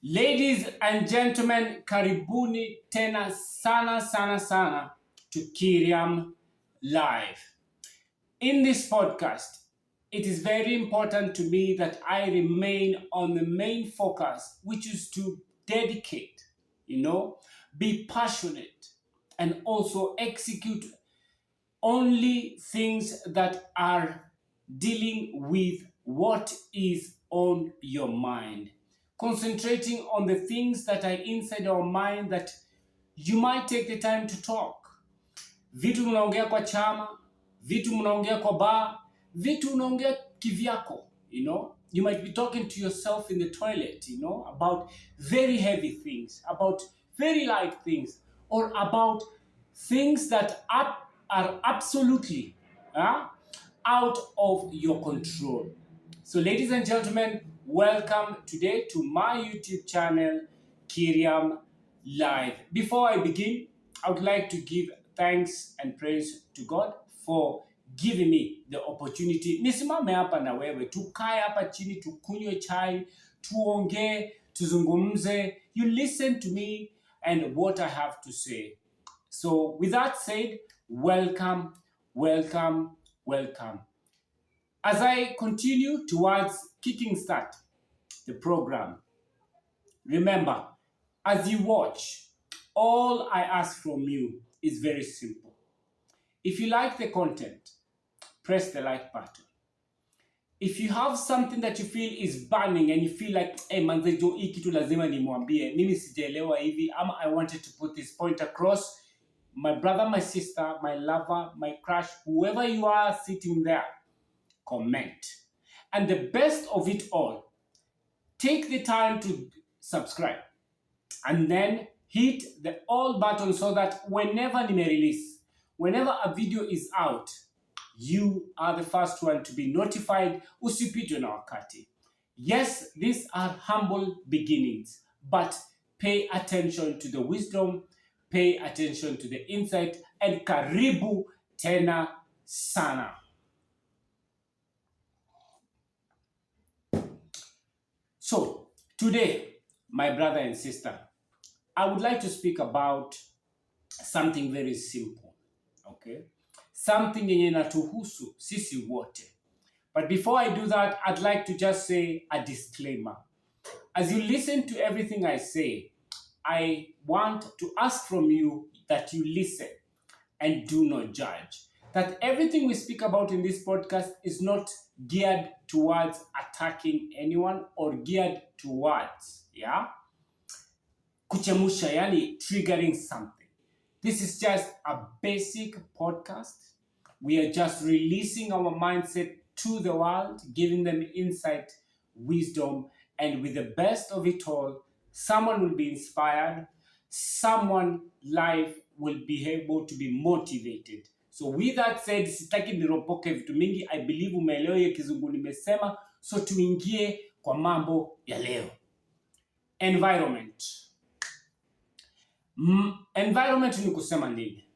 Ladies and gentlemen, karibuni tena sana to Kiriam Live. In this podcast, it is very important to me that I remain on the main focus, which is to dedicate, be passionate, and also execute only things that are dealing with what is on your mind. Concentrating on the things that are inside our mind that you might take the time to talk. Vitu mnaongea kwa chama, vitu mnaongea kwa bar, vitu unaongea kivyako, You might be talking to yourself in the toilet, about very heavy things, about very light things, or about things that are absolutely out of your control. So, ladies and gentlemen, welcome today to my YouTube channel, Kiriam Live. Before I begin, I would like to give thanks and praise to God for giving me the opportunity. Nisimame hapa na wewe, tukae hapa chini, tukunywe chai, tuongee, tuzungumze. You listen to me and what I have to say. So, with that said, welcome. As I continue towards kicking start the program, remember, as you watch, all I ask from you is very simple. If you like the content, press the like button. If you have something that you feel is burning and you feel like, hey, manzejo, hii kitu lazima nimwambie, mimi sijaelewa hivi, ama I wanted to put this point across, my brother, my sister, my lover, my crush, whoever you are sitting there, comment. And the best of it all, take the time to subscribe and then hit the all button so that whenever whenever a video is out, you are the first one to be notified. Usipitwe na wakati. Yes, these are humble beginnings, but pay attention to the wisdom, pay attention to the insight, and karibu tena sana. So, today, my brother and sister, I would like to speak about something very simple, okay? Something yenye inatuhusu sisi wote. But before I do that, I'd like to just say a disclaimer. As you listen to everything I say, I want to ask from you that you listen and do not judge. That everything we speak about in this podcast is not geared towards attacking anyone or geared towards, kuchemusha, yani triggering something. This is just a basic podcast. We are just releasing our mindset to the world, giving them insight, wisdom, and with the best of it all, someone will be inspired, someone's life will be able to be motivated. So with that said, sitaki niropoke vitu mingi. I believe umeelewa hiyo kizungu nimesema. So tuingie kwa mambo ya leo. Environment. Environment ni kusema nini?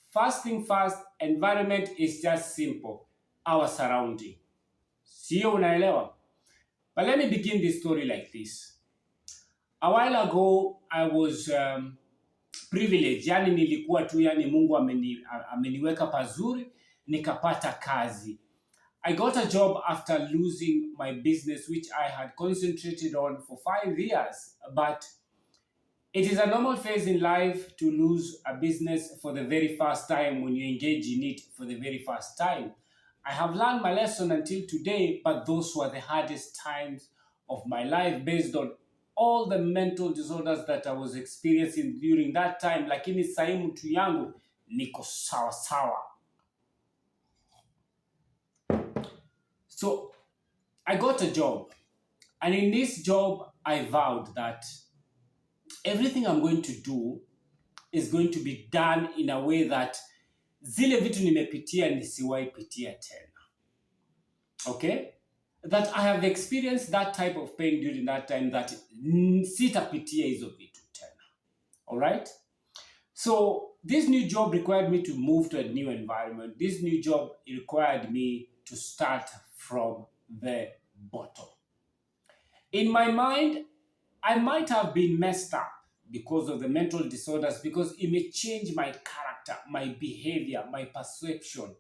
First thing first, environment is just simple. Our surrounding. Sio unaelewa? But let me begin this story like this. A while ago, I was privileged. Yani nilikuwa tu, yani Mungu ameniweka pazuri, nikapata kazi. I got a job after losing my business, which I had concentrated on for 5 years. But it is a normal phase in life to lose a business for the very first time when you engage in it for the very first time. I have learned my lesson until today, but those were the hardest times of my life based on all the mental disorders that I was experiencing during that time. Lakini sahi mtu yangu niko sawa. So I got a job, and in this job I vowed that everything I'm going to do is going to be done in a way that zile vitu nimepitia nisiwahi pitia tena. Okay? That I have experienced that type of pain during that time that sitapitia hizo vitu tena. Alright? So this new job required me to move to a new environment. This new job required me to start from the bottom. In my mind, I might have been messed up because of the mental disorders, because it may change my character, my behavior, my perception.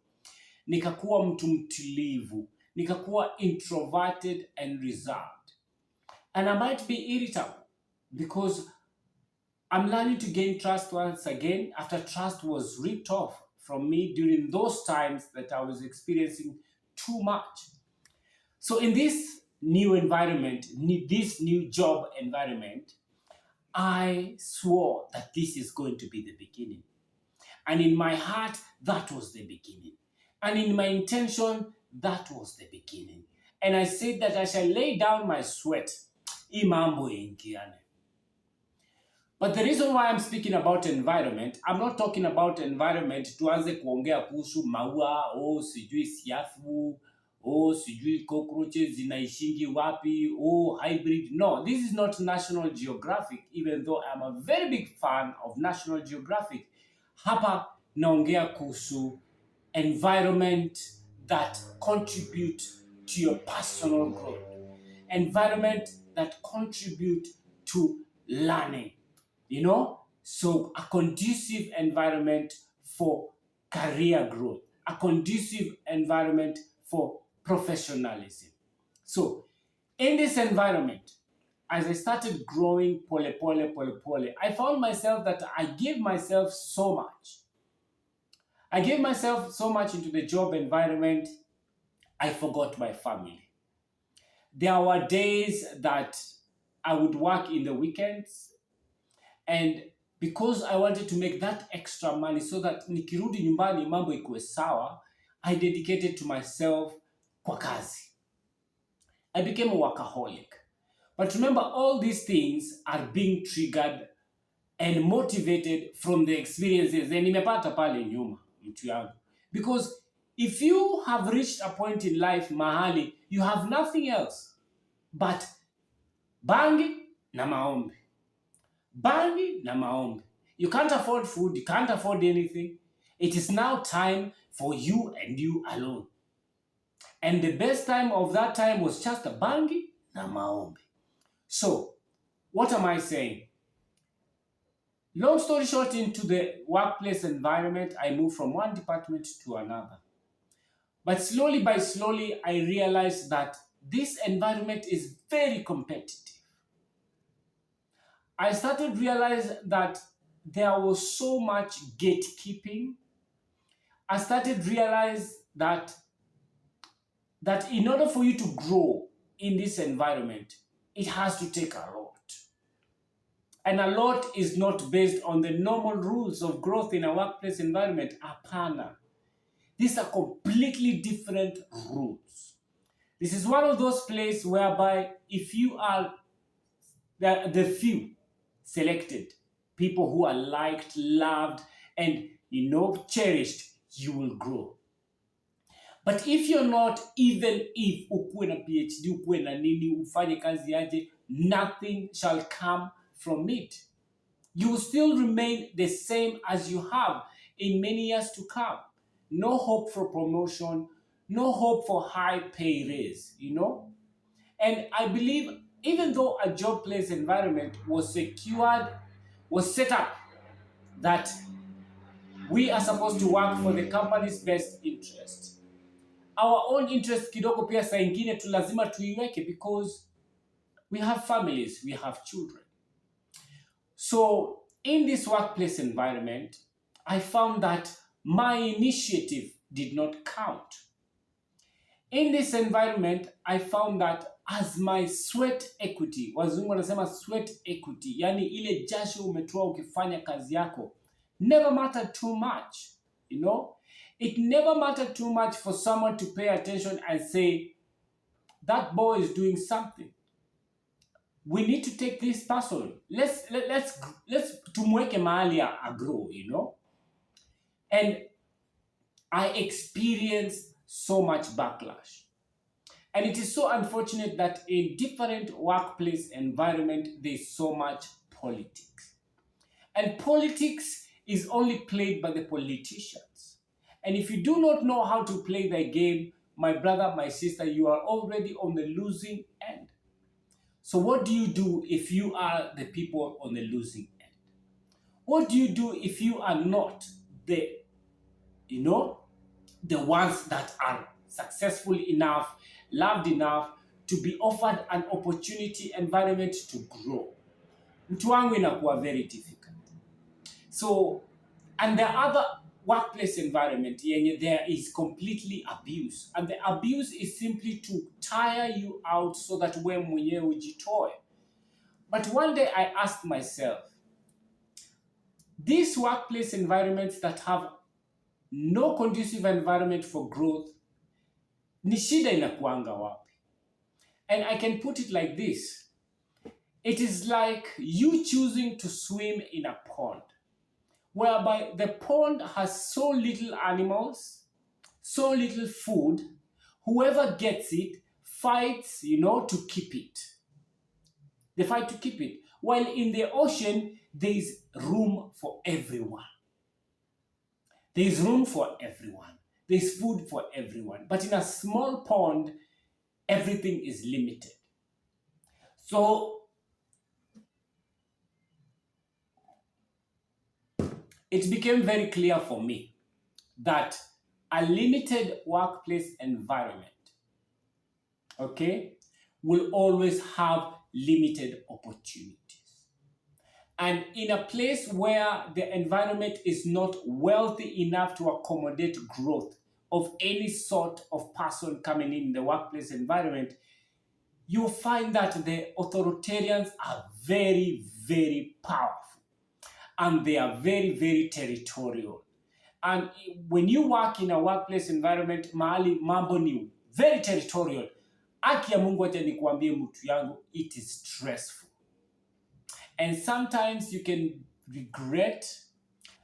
Nikakuwa mtu mtulivu, nikakuwa introverted and reserved. And I might be irritable because I'm learning to gain trust once again after trust was ripped off from me during those times that I was experiencing too much. So, in this new environment, this new job environment, I swore that this is going to be the beginning. And in my heart, that was the beginning. And in my intention, that was the beginning. And I said that I shall lay down my sweat. Imambo ingiane. But the reason why I'm speaking about environment, I'm not talking about environment tuanze kuongea kuhusu maua, sijui siafu, sijui cockroaches zinaishingi wapi, hybrid. No, this is not National Geographic, even though I'm a very big fan of National Geographic. Hapa naongea kuhusu environment that contribute to your personal growth. Environment that contribute to learning. So a conducive environment for career growth, a conducive environment for professionalism. So in this environment, as I started growing I found myself that I gave myself so much. I gave myself so much into the job environment, I forgot my family. There were days that I would work in the weekends, and because I wanted to make that extra money so that nikirudi nyumbani mambo ikuwe sawa, I dedicated to myself kwa kazi. I became a workaholic. But remember, all these things are being triggered and motivated from the experiences. And nimepata pale nyuma, mtu yangu. Because if you have reached a point in life mahali, you have nothing else but bangi na maombi. Bangi na maombi. You can't afford food, you can't afford anything. It is now time for you and you alone. And the best time of that time was just a bangi na maombi. So, what am I saying? Long story short, into the workplace environment, I moved from one department to another. But slowly by slowly, I realized that this environment is very competitive. I started to realize that there was so much gatekeeping. I started to realize that in order for you to grow in this environment, it has to take a lot. And a lot is not based on the normal rules of growth in a workplace environment. Apana. These are completely different rules. This is one of those places whereby if you are the few selected, people who are liked, loved, and cherished, you will grow. But if you're not, even if ukuwe na PhD, ukuwe na nini, ufanye kazi aje, nothing shall come from it. You will still remain the same as you have in many years to come. No hope for promotion, no hope for high pay raise, And I believe even though a job place environment was set up that we are supposed to work for the company's best interest. Our own interest kidogo pia saa ingine tu lazima tuiweke because we have families, we have children. So in this workplace environment, I found that my initiative did not count. In this environment, I found that as my sweat equity, wazungu wanasema sweat equity, yani ile jasho umetoa ukifanya kazi yako, never mattered too much, It never mattered too much for someone to pay attention and say, that boy is doing something. We need to take this person. Let's tumweke mahali grow, And I experienced so much backlash. And it is so unfortunate that in different workplace environment, there's so much politics. And politics is only played by the politicians. And if you do not know how to play the game, my brother, my sister, you are already on the losing end. So what do you do if you are the people on the losing end? What do you do if you are not the, you know, the ones that are successful enough, loved enough to be offered an opportunity environment to grow? Mtu wangu inakuwa very difficult. So, and the other workplace environment, there is completely abuse. And the abuse is simply to tire you out so that wewe mwenyewe ujitoe. But one day I asked myself, these workplace environments that have no conducive environment for growth, ni shida inakuanga wapi? And I can put it like this. It is like you choosing to swim in a pond, whereby the pond has so little animals, so little food, whoever gets it fights, to keep it. They fight to keep it. While in the ocean, there is room for everyone. There is room for everyone. There is food for everyone. But in a small pond, everything is limited. So it became very clear for me that a limited workplace environment, will always have limited opportunities. And in a place where the environment is not wealthy enough to accommodate growth of any sort of person coming in the workplace environment, you find that the authoritarians are very, very powerful. And they are very, very territorial. And when you work in a workplace environment, mahali mambo ni very territorial, aki ya Mungu acha nikuambie mtu yangu, it is stressful. And sometimes you can regret,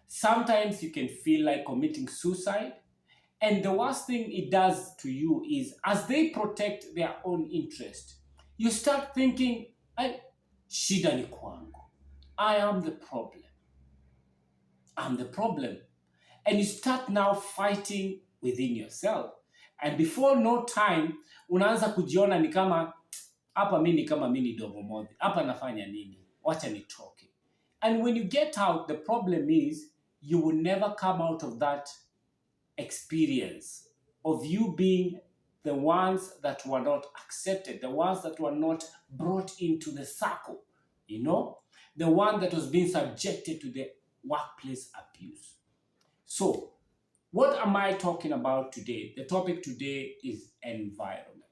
sometimes you can feel like committing suicide. And the worst thing it does to you is, as they protect their own interest, you start thinking, shida ni kwangu. I am the problem. I'm the problem. And you start now fighting within yourself. And before no time, unaanza kujiona ni kama, hapa mimi kama mimi dogo modhi. Hapa nafanya nini? Wacha nitoke. And when you get out, the problem is, you will never come out of that experience of you being the ones that were not accepted, the ones that were not brought into the circle, the one that was being subjected to the workplace abuse. So, what am I talking about today? The topic today is environment.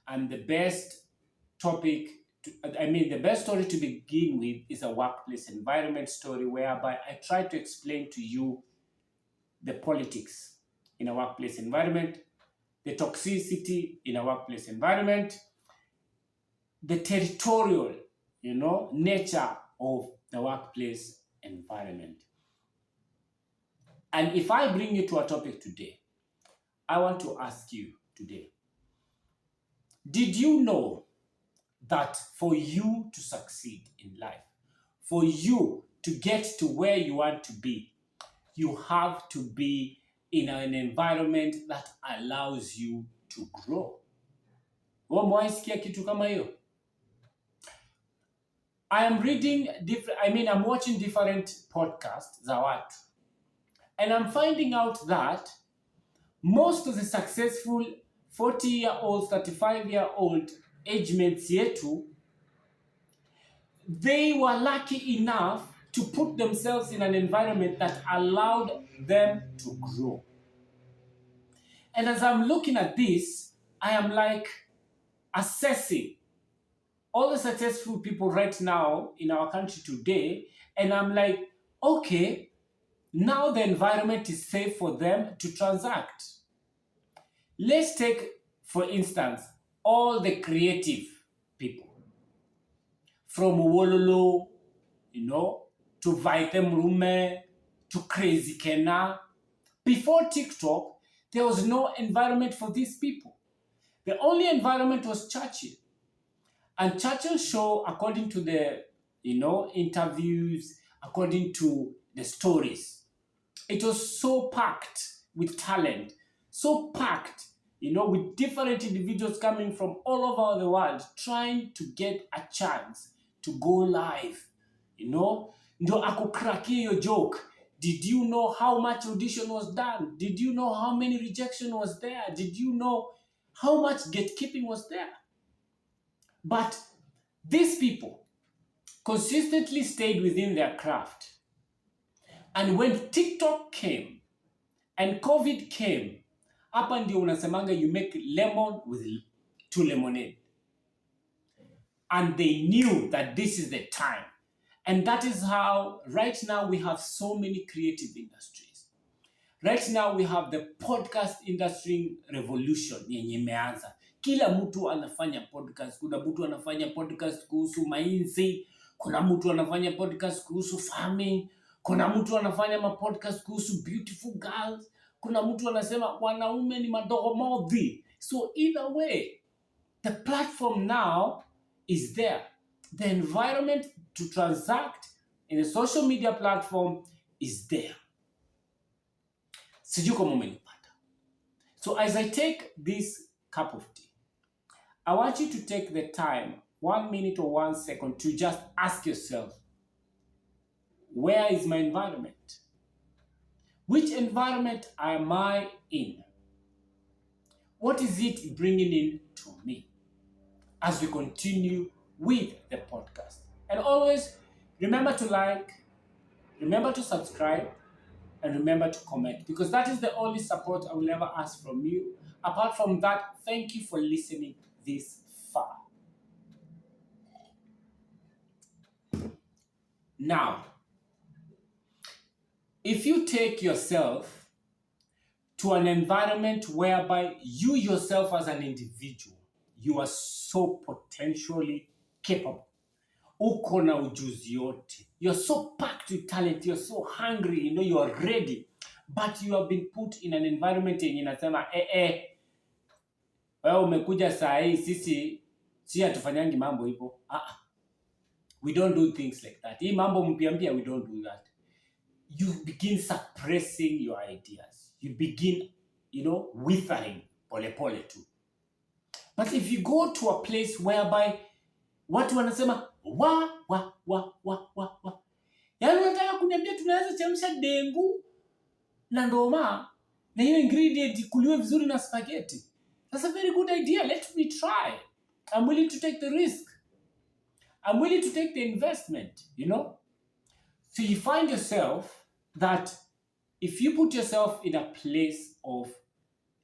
And the best story to begin with is a workplace environment story, whereby I try to explain to you the politics in a workplace environment, the toxicity in a workplace environment, the territorial, nature of the workplace environment. And if I bring you to a topic today, I want to ask you today, did you know that for you to succeed in life, for you to get to where you want to be, you have to be in an environment that allows you to grow? Umewaisikia kitu kama hiyo? I'm watching different podcasts za watu. And I'm finding out that most of the successful 40-year-old, 35-year-old age mates yetu, they were lucky enough to put themselves in an environment that allowed them to grow. And as I'm looking at this, I am like assessing all the successful people right now in our country today, and I'm like, okay, now the environment is safe for them to transact. Let's take, for instance, all the creative people. From Wololo, to Vaitem Rume, to Crazy Kena. Before TikTok, there was no environment for these people. The only environment was Churchill. And Churchill's show, according to the, interviews, according to the stories, it was so packed with talent, so packed with different individuals coming from all over the world trying to get a chance to go live, ndo akukrakia hiyo joke. Did you know how much audition was done? Did you know how many rejection was there? Did you know how much gatekeeping was there? But these people consistently stayed within their craft. And when TikTok came and COVID came, hapa ndio unasemanga you make lemon with two lemonade. And they knew that this is the time. And that is how right now we have so many creative industries. Right now we have the podcast industry revolution yenye imeanza. Kila mtu anafanya podcast. Kuna mtu anafanya podcast kuhusu mainzi. Kuna mtu anafanya podcast kuhusu farming. Kuna mtu anafanya podcast kuhusu beautiful girls. Kuna mtu anasema wanaume ni madogo modhi. So either way, the platform now is there. The environment to transact in a social media platform is there. Sijui kama umenipata. So as I take this cup of tea, I want you to take the time, 1 minute or 1 second, to just ask yourself, where is my environment? Which environment am I in? What is it bringing in to me as we continue with the podcast? And always remember to like, remember to subscribe, and remember to comment, because that is the only support I will ever ask from you. Apart from that, thank you for listening this far. Now, if you take yourself to an environment whereby you yourself as an individual, you are so potentially capable, uko na ujuzi yote, you're so packed with talent, you're so hungry, you are ready, but you have been put in an environment yenye inasema wewe umekuja saa hii, si hatufanyangi mambo hivyo. We don't do things like that. Hii mambo mpya, we don't do that. You begin suppressing your ideas. You begin, withering pole too. But if you go to a place whereby watu wanasema wa. Yaani unataka kuniambia tunaweza chemsha dengu na ndoma na hiyo ingredient ikuliwe vizuri na spaghetti. That's a very good idea. Let me try. I'm willing to take the risk. I'm willing to take the investment, So you find yourself that if you put yourself in a place of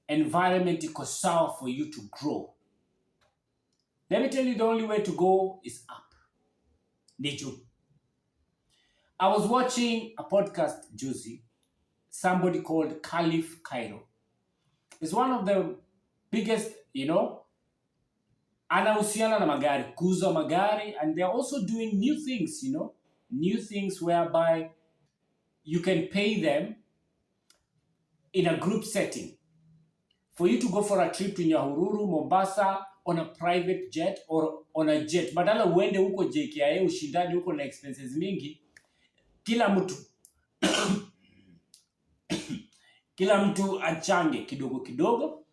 environment ikosawa for you to grow, let me tell you, the only way to go is up. Niju. I was watching a podcast, Juicy, somebody called Caliph Cairo. It's one of the biggest, anahusiana na magari, kuuza magari, and they're also doing new things, new things whereby you can pay them in a group setting for you to go for a trip to Nyahururu, Mombasa, on a private jet or on a jet. Badala uende huko JKIA ushindani huko na expenses mingi, kila mtu achange kidogo,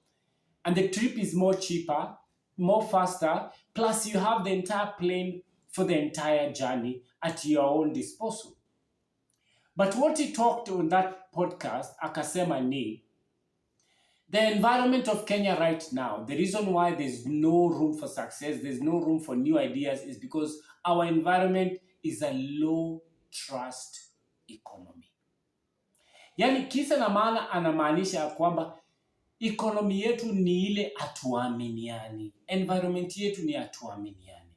and the trip is more cheaper, more faster, plus you have the entire plane for the entire journey at your own disposal. But what he talked on that podcast, akasema ni, the environment of Kenya right now, the reason why there's no room for success, there's no room for new ideas, is because our environment is a low trust economy. Yani kisa na maana anamaanisha kwamba economy yetu ni ile hatuaminiani. Environment yetu ni hatuaminiani.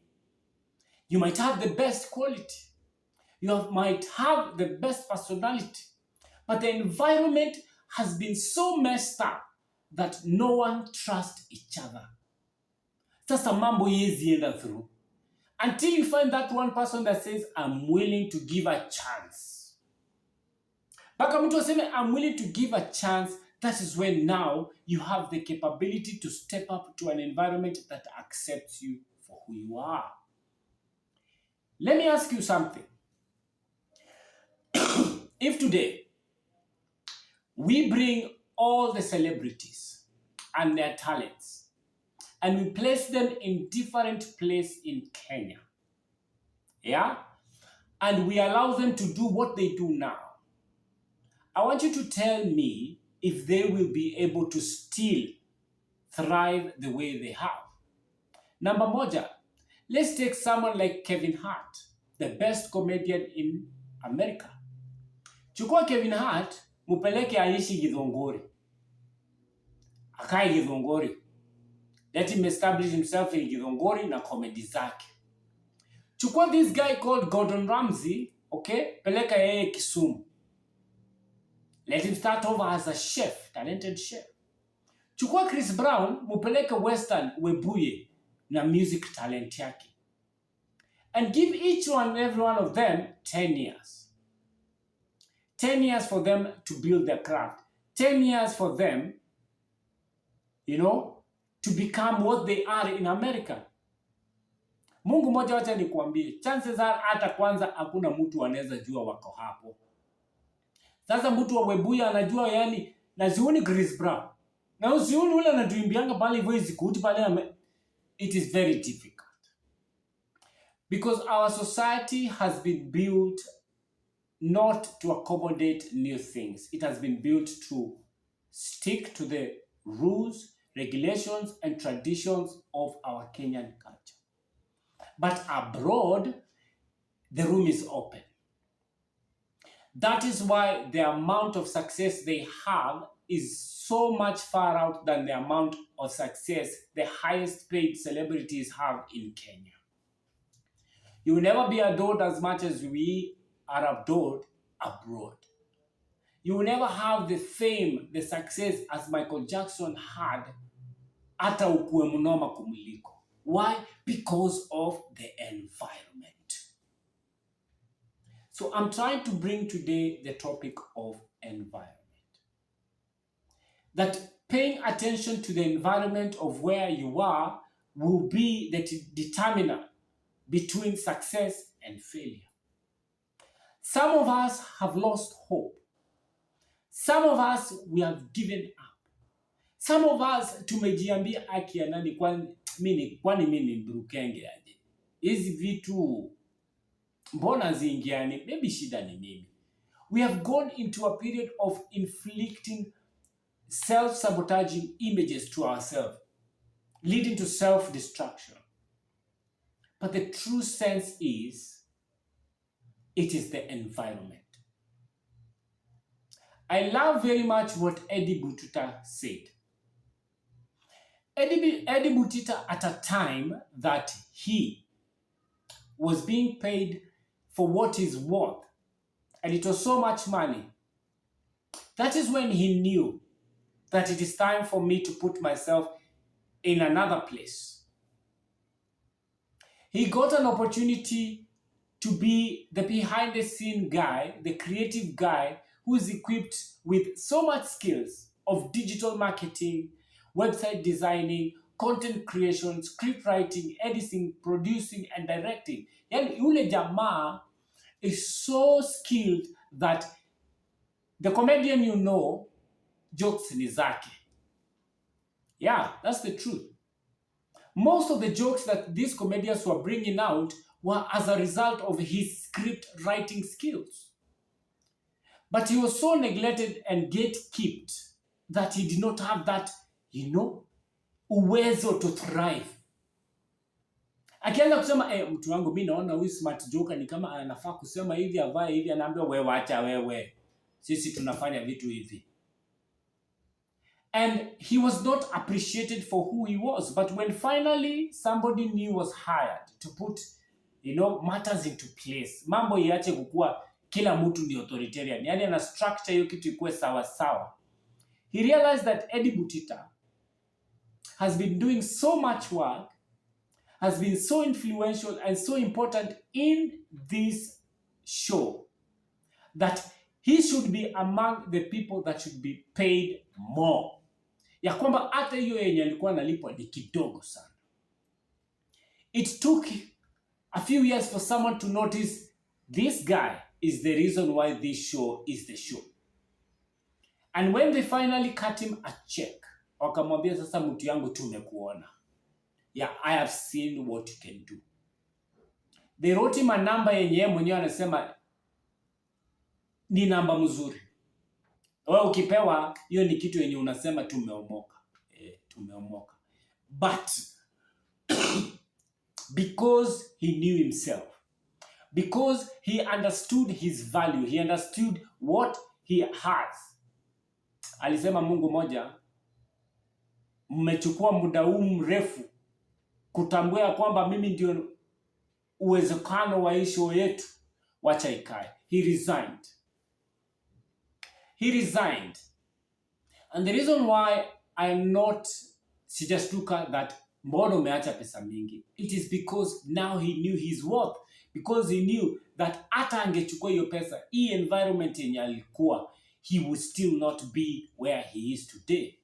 You might have the best quality. You might have the best personality. But the environment has been so messed up that no one trusts each other. Sasa mambo yezi enda through. Until you find that one person that says, I'm willing to give a chance. Baka mtu aseme, I'm willing to give a chance. That is when now you have the capability to step up to an environment that accepts you for who you are. Let me ask you something. If today we bring all the celebrities, and their talents, and we place them in different places in Kenya. Yeah? And we allow them to do what they do now. I want you to tell me if they will be able to still thrive the way they have. Number moja, let's take someone like Kevin Hart, the best comedian in America. Chukua Kevin Hart, mupeleke aishi Githongori. Akae Githongori. Let him establish himself in Githongori na comedy zake. Chukua this guy called Gordon Ramsay, okay? Peleka yeye Kisumu. Let him start over as a chef, talented chef. Chukua Chris Brown, mupeleke Western Webuye na music talent yake. And give each one and every one of them 10 years. 10 years for them to build their craft. 10 years for them, to become what they are in America. Mungu moja wacha nikuambie, chances are hata kwanza hakuna mtu anaweza jua wako hapo. Sasa mtu wa Webuye anajua yani, na sioni Chris Brown. Na usioni ule anatuimbianga pale voice kuti pale. It is very difficult. Because our society has been built not to accommodate new things. It has been built to stick to the rules, regulations, and traditions of our Kenyan culture. But abroad, the room is open. That is why the amount of success they have is so much far out than the amount of success the highest paid celebrities have in Kenya. You will never be adored as much as we are adored abroad. You will never have the fame, the success as Michael Jackson had hata ukue mnoma kumuliko. Why? Because of the environment. So I'm trying to bring today the topic of environment. That paying attention to the environment of where you are will be the determinant between success and failure. Some of us have lost hope. Some of us, we have given up. Some of us, tumejiambia aki ya nani kwani mimi ndurukenge aje. Hizi vitu mbona zingiani? Maybe shida ni mimi. We have gone into a period of inflicting self-sabotaging images to ourselves, leading to self-destruction. But the true sense is, it is the environment. I love very much what Eddie Butita said. Eddie Butita, at a time that he was being paid for what he's worth, and it was so much money, that is when he knew that it is time for me to put myself in another place. He got an opportunity to be the behind the scene guy, the creative guy who is equipped with so much skills of digital marketing, website designing, content creation, script writing, editing, producing, and directing. Yani yule jamaa is so skilled that the comedian jokes ni zake. Yeah, that's the truth. Most of the jokes that these comedians were bringing out were as a result of his script writing skills. But he was so neglected and gatekept that he did not have that, uwezo to thrive. Akianza kusema, mtu wangu mimi naona huyu smart joker ni kama anafaa kusema hivi avae hivi, anaambia wewe acha wewe. Sisi tunafanya vitu hivi. And he was not appreciated for who he was. But when finally somebody new was hired to put, matters into place, mambo iache kukua kila mtu ni authoritarian, yani ana structure hiyo kitu ikuwe sawa sawa. He realized that Eddie Butita has been doing so much work, has been so influential and so important in this show, that he should be among the people that should be paid more. Ya kwamba hata hiyo yenye alikuwa analipwa ni kidogo sana. It took a few years for someone to notice this guy is the reason why this show is the show. And when they finally cut him a check, wakamwambia sasa, mtu yangu, tumekuona. Yeah, I have seen what you can do. They wrote him a number yenye yeye mwenyewe anasema ni namba mzuri. Wewe ukipewa hiyo ni kitu yenye unasema tumeomoka. Tumeomoka. But because he knew himself, because he understood his value, he understood what he has. Alisema Mungu moja, mmechukua muda huu mrefu kutambua ya kwamba mimi ndio uwezekano wa isho yetu, wacha ikae. He resigned. He resigned. And the reason why I'm not sijastuka that mbona umeacha pesa mingi, it is because now he knew his worth, because he knew that hata angechukua hiyo pesa, hii environment yenye alikuwa, he would still not be where he is today.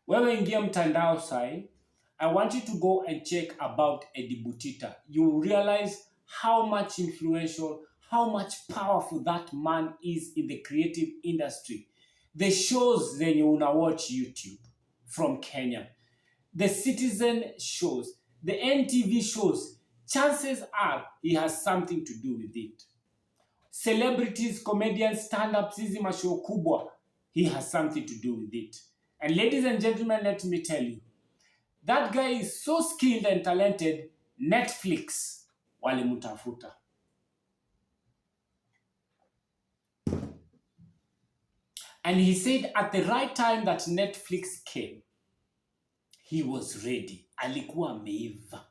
Wewe ingia mtandao sai, I want you to go and check about Eddie Butita. You will realize how much influential, how much powerful that man is in the creative industry. The shows zenye una watch YouTube from Kenya, the Citizen shows, the NTV shows, chances are he has something to do with it. Celebrities, comedians, stand-ups, hizi mashow kubwa, he has something to do with it. And ladies and gentlemen, let me tell you, that guy is so skilled and talented, Netflix walimutafuta. And he said at the right time that Netflix came, he was ready. Alikuwa ameiva.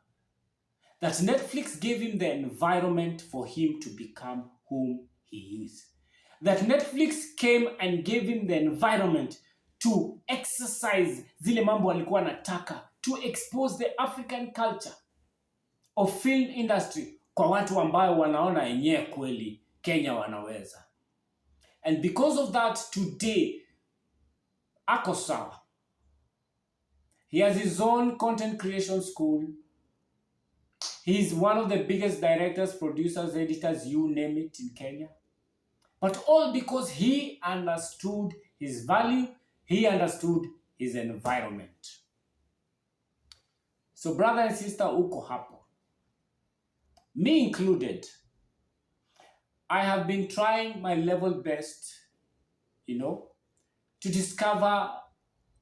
That Netflix gave him the environment for him to become whom he is. That Netflix came and gave him the environment to exercise zile mambo alikuwa anataka, to expose the African culture of film industry kwa watu ambao wanaona yenyewe kweli Kenya wanaweza. And because of that, today, ako sawa. He has his own content creation school. He's one of the biggest directors, producers, editors, you name it, in Kenya. But all because he understood his value, he understood his environment. So brother and sister, uko hapo, me included, I have been trying my level best, to discover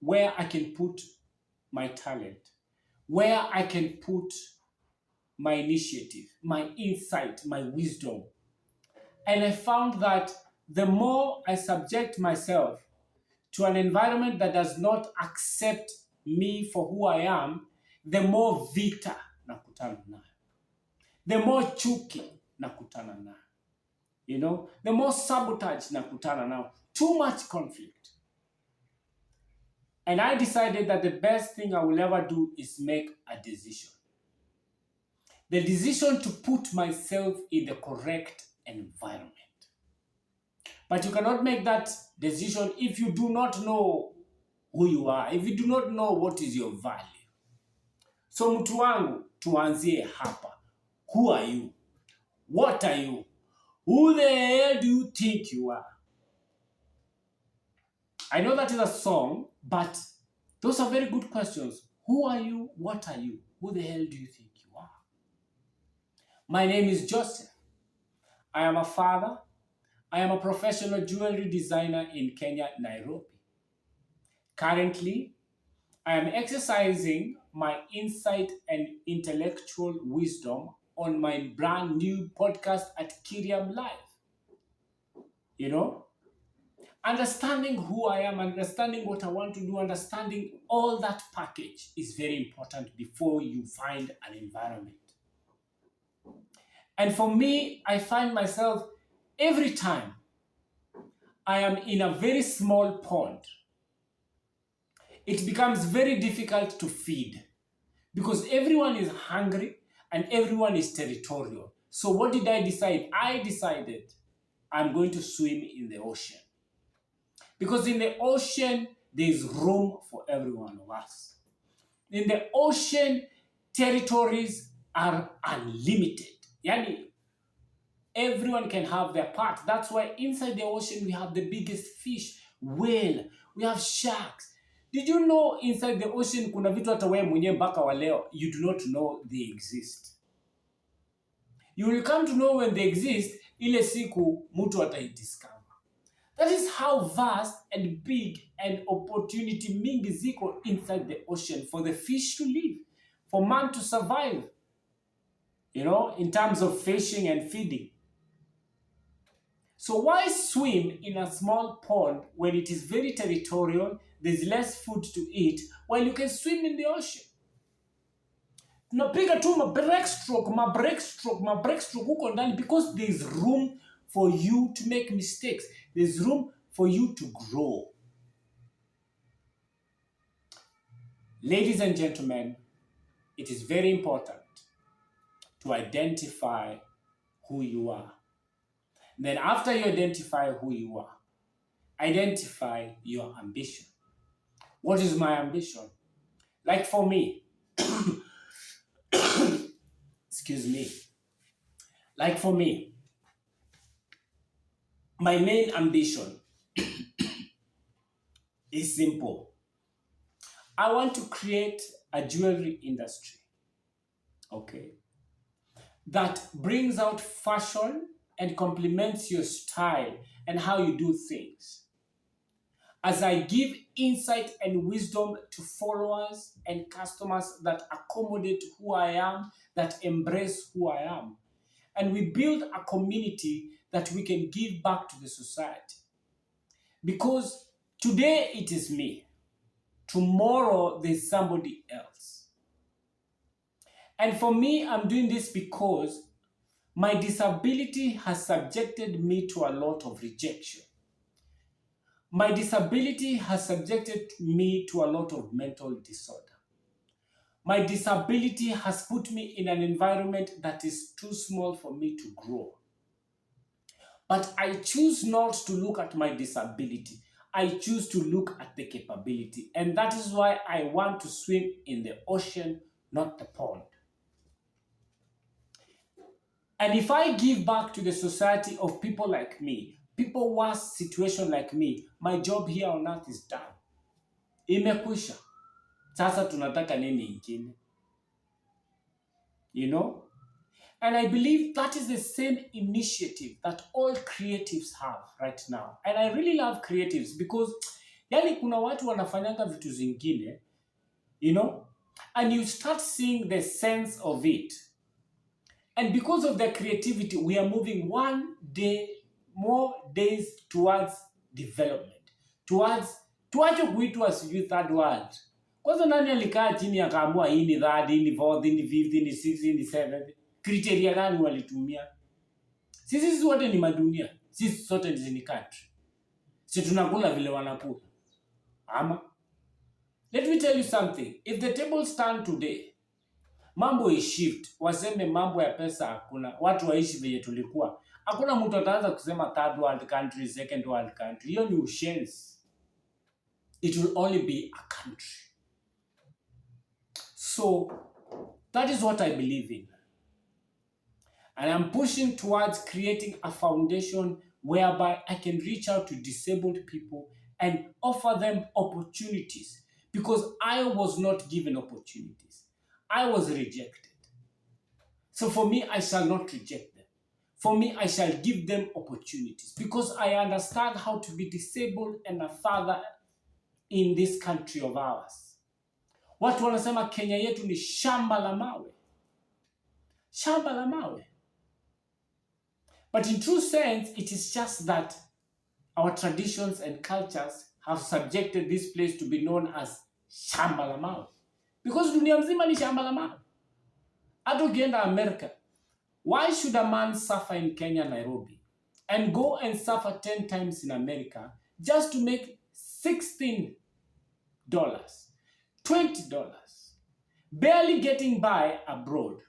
where I can put my talent, where I can put my initiative, my insight, my wisdom. And I found that the more I subject myself to an environment that does not accept me for who I am, the more vita nakutana nayo, the more chuki nakutana nayo, the more sabotage nakutana nayo, too much conflict. And I decided that the best thing I will ever do is make a decision. The decision to put myself in the correct environment. But you cannot make that decision if you do not know who you are, if you do not know what is your value. So mtu wangu, tuanzie hapa. Who are you? What are you? Who the hell do you think you are? I know that is a song, but those are very good questions. Who are you? What are you? Who the hell do you think you are? My name is Joseph. I am a father. I am a professional jewelry designer in Kenya, Nairobi. Currently, I am exercising my insight and intellectual wisdom on my brand new podcast at Kiriam Live. Understanding who I am, understanding what I want to do, understanding all that package is very important before you find an environment. And for me, I find myself every time I am in a very small pond, it becomes very difficult to feed because everyone is hungry and everyone is territorial. So what did I decide? I decided I'm going to swim in the ocean. Because in the ocean, there is room for every one of us. In the ocean, territories are unlimited. Yani, everyone can have their part. That's why inside the ocean, we have the biggest fish, whale, we have sharks, Did you know inside the ocean kuna vitu hata wewe mwenyewe mpaka wa leo you do not know they exist? You will come to know when they exist ile siku mtu ataidiscover. That is how vast and big and opportunity mingi ziko inside the ocean for the fish to live, for man to survive, in terms of fishing and feeding. So why swim in a small pond when it is very territorial, there's less food to eat, while you can swim in the ocean? Tunapiga tu ma breaststroke huko ndani because there's room for you to make mistakes. There's room for you to grow. Ladies and gentlemen, it is very important to identify who you are. Then after you identify who you are, identify your ambition. What is my ambition? Like for me, excuse me. Like for me, my main ambition is simple. I want to create a jewelry industry, okay, that brings out fashion and complements your style and how you do things. As I give insight and wisdom to followers and customers that accommodate who I am, that embrace who I am, and we build a community that we can give back to the society. Because today it is me, tomorrow there's somebody else. And for me, I'm doing this because my disability has subjected me to a lot of rejection. My disability has subjected me to a lot of mental disorder. My disability has put me in an environment that is too small for me to grow. But I choose not to look at my disability. I choose to look at the capability. And that is why I want to swim in the ocean, not the pond. And if I give back to the society of people like me, people worse situation like me, my job here on earth is done. Imekwisha. Sasa tunataka nini ingine? And I believe that is the same initiative that all creatives have right now. And I really love creatives because kuna watu wanafanyanga vitu zingine, and you start seeing the sense of it. And because of their creativity, we are moving more days towards development, tuache kuitwa sijui third world. Kwanza nani alikaa chini akaamua hii ni third, hii ni fourth, hii ni fifth, hii ni sixth, hii ni seventh? Criteria gani walitumia? Sisi wote ni madunia. Sisi sote ni country. Sisi tunakula vile wanakula. Ama? Let me tell you something. If the tables stand today, mambo is shift. Waseme mambo ya pesa hakuna. Watu waishi vile tulikuwa. Hakuna mtu ataanza kusema third world country, second world country. Hiyo ni ushenzi. It will only be a country. So, that is what I believe in. And I'm pushing towards creating a foundation whereby I can reach out to disabled people and offer them opportunities. Because I was not given opportunities. I was rejected. So for me, I shall not reject them. For me, I shall give them opportunities. Because I understand how to be disabled and a father in this country of ours. Watu wanasema Kenya yetu ni shamba la mawe. Shamba la mawe. But in true sense, it is just that our traditions and cultures have subjected this place to be known as shamba la mawe. Because dunia mzima ni shamba la mawe. Hata ukienda America, why should a man suffer in Kenya, Nairobi, and go and suffer 10 times in America just to make $16, $20, barely getting by abroad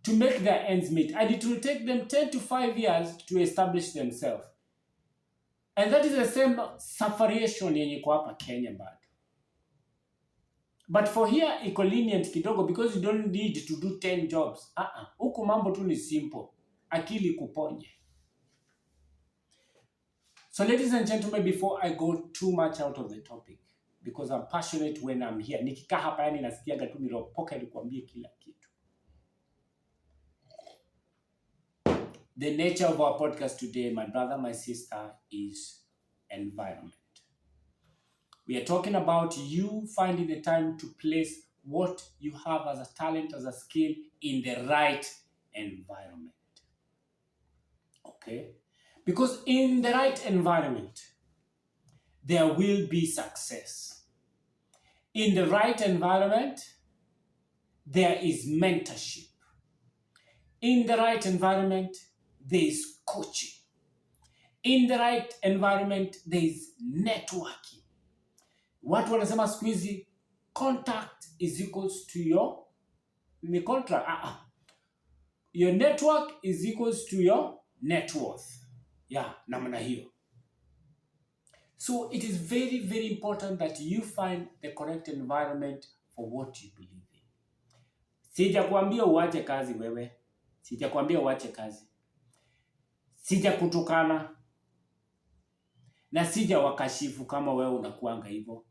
to make their ends meet? And it will take them 10 to 5 years to establish themselves. And that is the same sufferation yenye kwa hapa Kenya bado. But for here, iko lenient kidogo because you don't need to do 10 jobs. Huku mambo tu ni simple. Akili kuponye. So ladies and gentlemen, before I go too much out of the topic, because I'm passionate when I'm here. Nikikaa hapa yani nasikiaga tu niropoka nikwambie kila kitu. The nature of our podcast today, my brother, my sister, is environment. We are talking about you finding the time to place what you have as a talent, as a skill in the right environment. Okay? Because in the right environment, there will be success. In the right environment, there is mentorship. In the right environment, there is coaching. In the right environment, there is networking. Watu wanasema siku hizi contact is equals to your contract. Your network is equals to your net worth. Yeah, namna hiyo. So it is very, very important that you find the correct environment for what you believe in. Sijakwambia uache kazi wewe. Sijakwambia uache kazi. Sijakutukana. Na sija wakashifu kama wewe unakuanga hivyo.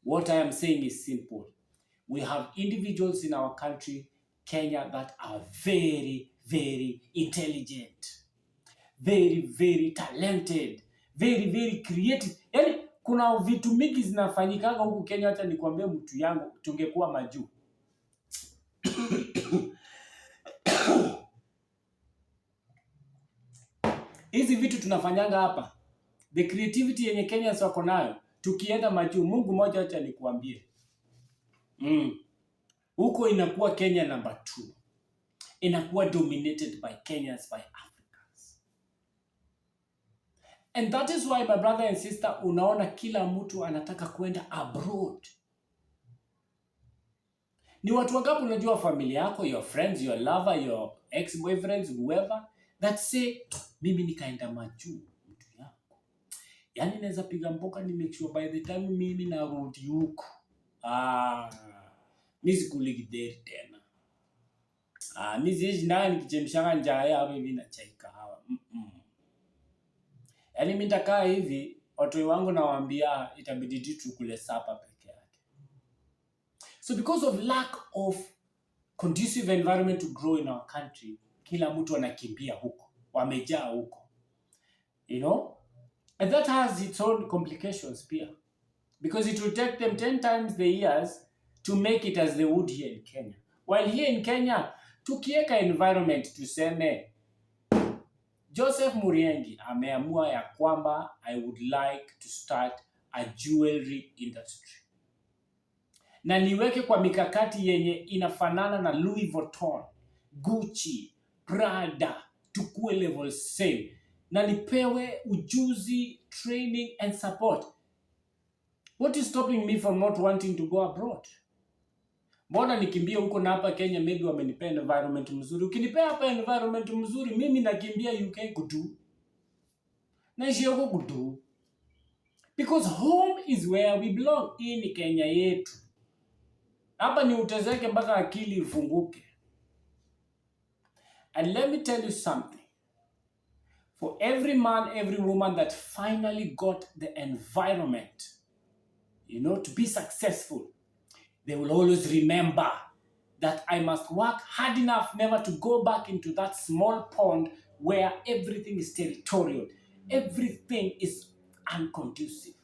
What I am saying is simple. We have individuals in our country, Kenya, that are very, very intelligent, very, very talented, very, very creative. Yaani kuna vitu mingi zinafanyikaga huku Kenya, hata nikwambie mtu yangu tungekuwa majuu. Hizi vitu tunafanyanga hapa. The creativity yenye Kenyans wako nayo, tukienda majuu, Mungu moja acha nikuambie. Huko inakuwa Kenya number 2. Inakuwa dominated by Kenyans, by Africans. And that is why my brother and sister, unaona kila mtu anataka kwenda abroad. Ni watu wangapi unajua familia yako, your friends, your lover, your ex-boyfriends, whoever, that say, mimi nikaenda majuu mtu yangu. Yaani naweza piga mboka ni make sure by the time mimi narudi huko. Mimi sikuligideri tena. Mimi zishi ndani nikichemshanga njaa ya hivi na chai kahawa. Yaani mimi nitakaa hivi, watu wangu nawaambia itabidi tu tukule sapa peke yake. So because of lack of conducive environment to grow in our country, kila mtu anakimbia huko, wamejaa huko. You know? And that has its own complications pia. Because it will take them 10 times the years to make it as they would here in Kenya. While here in Kenya, tukieka environment tuseme, Joseph Muriengi ameamua ya kwamba I would like to start a jewelry industry. Na niweke kwa mikakati yenye inafanana na Louis Vuitton, Gucci, Prada, tukue level same. Na nipewe ujuzi, training and support. What is stopping me from not wanting to go abroad? Mbona nikimbia huko na hapa Kenya, maybe wamenipea environment mzuri. Ukinipea hapa environment mzuri, mimi nakimbia UK kudu. Naishi huko kudu. Because home is where we belong. Hii ni Kenya yetu. Hapa ni utezeke mpaka akili ifunguke. And let me tell you something. For every man, every woman that finally got the environment, to be successful, they will always remember that I must work hard enough never to go back into that small pond where everything is territorial. Everything is unconducive.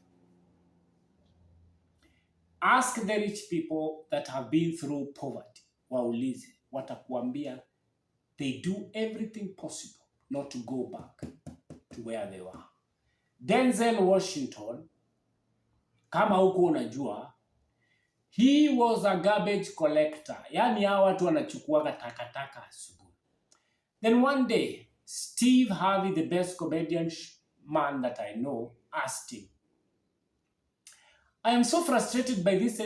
Ask the rich people that have been through poverty. Waulize, watakuambia, they do everything possible not to go back to where they were. Denzel Washington, kama huko unajua, he was a garbage collector. Yaani hawa watu wanachukuaga takataka asubuhi. Then one day, Steve Harvey, the best comedian man that I know, asked him, I am so frustrated by this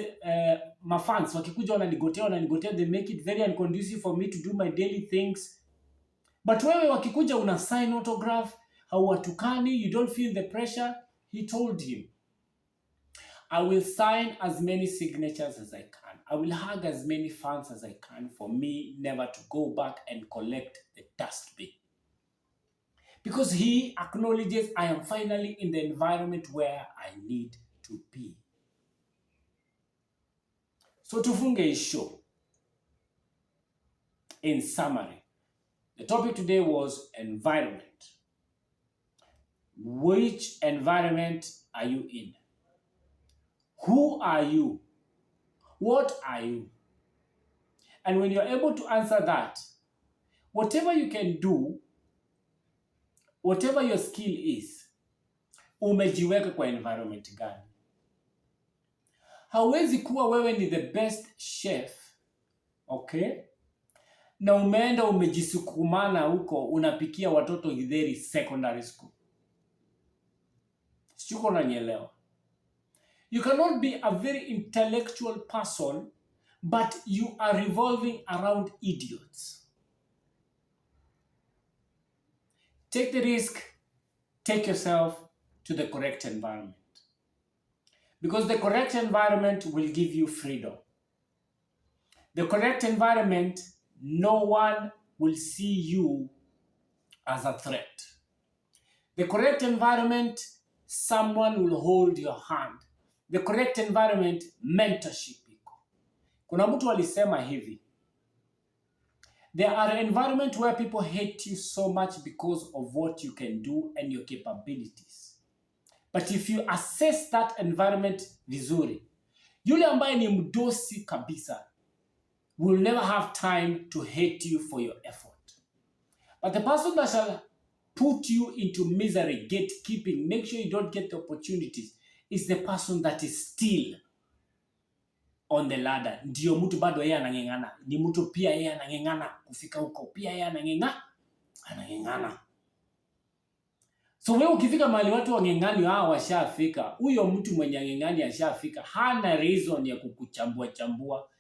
my fans wakikuja wananigotea, they make it very unconducive for me to do my daily things. But wewe wakikuja una sign autograph, hauwatukani, you don't feel the pressure. He told him, I will sign as many signatures as I can. I will hug as many fans as I can for me never to go back and collect the dustbin. because he acknowledges I am finally in the environment where I need to be. So tufunge show. In summary, the topic today was environment. Which environment are you in? Who are you? What are you? And when you're able to answer that, whatever you can do, whatever your skill is, umejiweka kwa environment gani? Hauwezi kuwa wewe ni the best chef, okay? Na umeenda umejisukumana huko unapikia watoto githeri secondary school. Siko unanielewa. You cannot be a very intellectual person, but you are revolving around idiots. Take the risk, take yourself to the correct environment. Because the correct environment will give you freedom. The correct environment, no one will see you as a threat. The correct environment, someone will hold your hand. The correct environment, mentorship iko. Kuna mtu alisema hivi, there are environments where people hate you so much because of what you can do and your capabilities. But if you assess that environment vizuri, yule ambaye ni mdosi kabisa will never have time to hate you for your effort. But the person that shall put you into misery, gatekeeping, make sure you don't get the opportunities, is the person that is still on the ladder. Ndio mtu bado yeye anang'eng'ana. Ni mtu pia yeye anang'eng'ana kufika huko. Pia yeye anang'eng'ana. So wewe ukifika mahali watu wang'eng'ani washafika, huyo mtu mwenye ang'eng'ani ashafika, hana reason ya kukuchambua.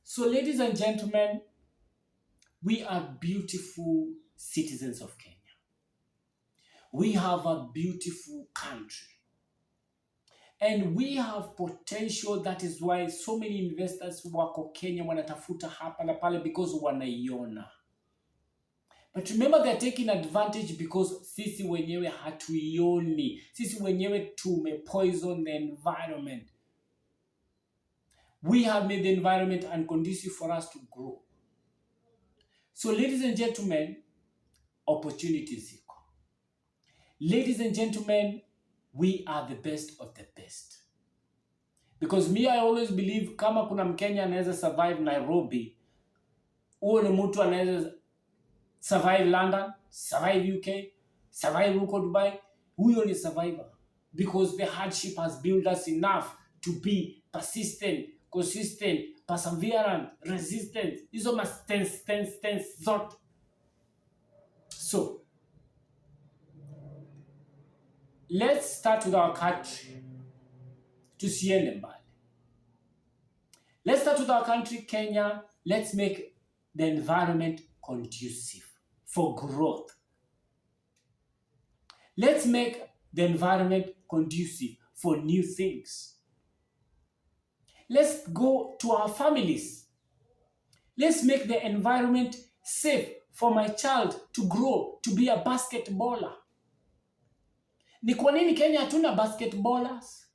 So ladies and gentlemen, we are beautiful citizens of Kenya. We have a beautiful country. And we have potential. That is why so many investors wako Kenya wanatafuta hapa na pale because wanaiona. But remember, they're taking advantage because sisi wenyewe hatuioni. Sisi wenyewe poison the environment. We have made the environment unconducive for us to grow. So ladies and gentlemen, opportunities iko. Ladies and gentlemen, we are the best of the best. Because me, I always believe kama kuna Mkenya anaweza survive Nairobi, huyo ni mtu anaweza survive London, survive UK, survive huko Dubai, huyo ni survivor. Because the hardship has built us enough to be persistent, consistent, perseverant, resistant. Hizo tense zote. So, let's start with our country. Tusiende mbali. Let's start with our country, Kenya. Let's make the environment conducive for growth. Let's make the environment conducive for new things. Let's go to our families. Let's make the environment safe for my child to grow, to be a basketballer. Ni kwa nini Kenya hatuna basketballers?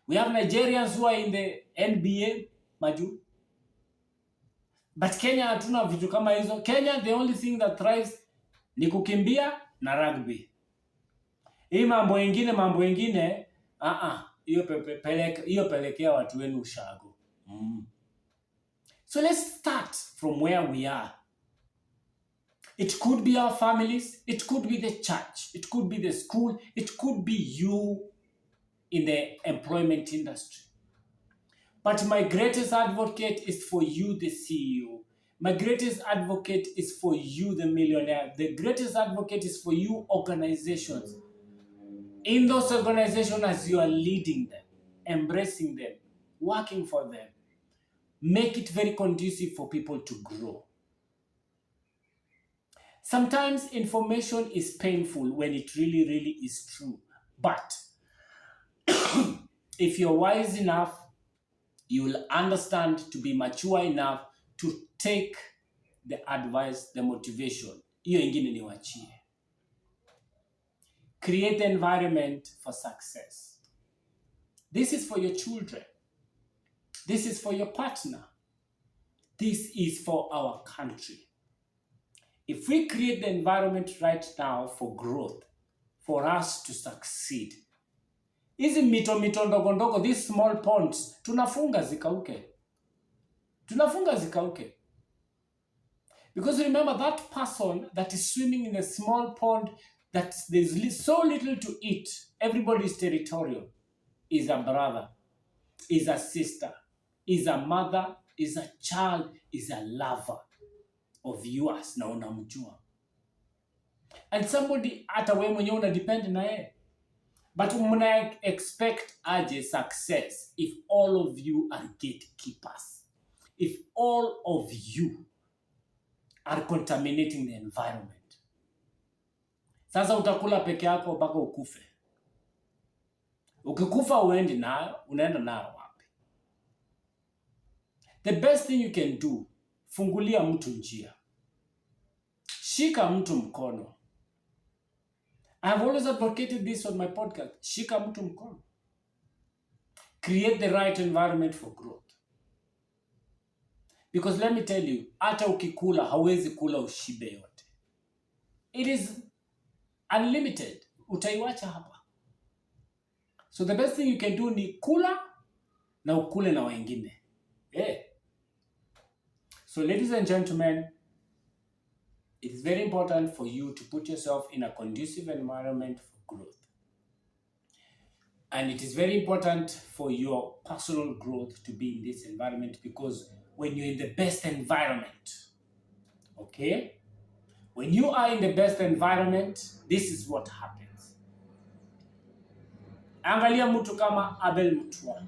We have Nigerians who are in the NBA, maju. But Kenya hatuna vitu kama hizo. Kenya, the only thing that thrives ni kukimbia na rugby. Hii mambo ingine, hiyo pelekea watu wenu ushago. So let's start from where we are. It could be our families, it could be the church, it could be the school, it could be you in the employment industry. But my greatest advocate is for you, the CEO. My greatest advocate is for you, the millionaire. The greatest advocate is for you, organizations. In those organizations, as you are leading them, embracing them, working for them, make it very conducive for people to grow. Sometimes information is painful when it really, really is true. But if you're wise enough, you will understand, to be mature enough to take the advice, the motivation. hiyo ingine niwachie. Create the environment for success. This is for your children. This is for your partner. This is for our country. If we create the environment right now for growth, for us to succeed, hizi mito ndogo ndogo, these small ponds, tunafunga zikauke. Because remember, that person that is swimming in a small pond that there's so little to eat, everybody is territorial, is a brother, is a sister, is a mother, is a child, is a lover of yours na unamjua. And somebody hata wewe mwenyewe una depend na yeye. But mna expect aje success if all of you are gatekeepers? If all of you are contaminating the environment. Sasa utakula peke yako mpaka ukufe. Ukikufa unaenda nayo wapi? The best thing you can do, fungulia mtu njia. Shika mtu mkono. I have always advocated this on my podcast. Shika mtu mkono. Create the right environment for growth. Because let me tell you, hata ukikula hauwezi kula ushibe yote. It is unlimited. Utaiwacha hapa. So the best thing you can do ni kula na ukule na wengine. Yeah. So ladies and gentlemen, it is very important for you to put yourself in a conducive environment for growth. And it is very important for your personal growth to be in this environment, because when you're in the best environment, okay? When you are in the best environment, this is what happens. Angalia mtu kama Abel Mutua,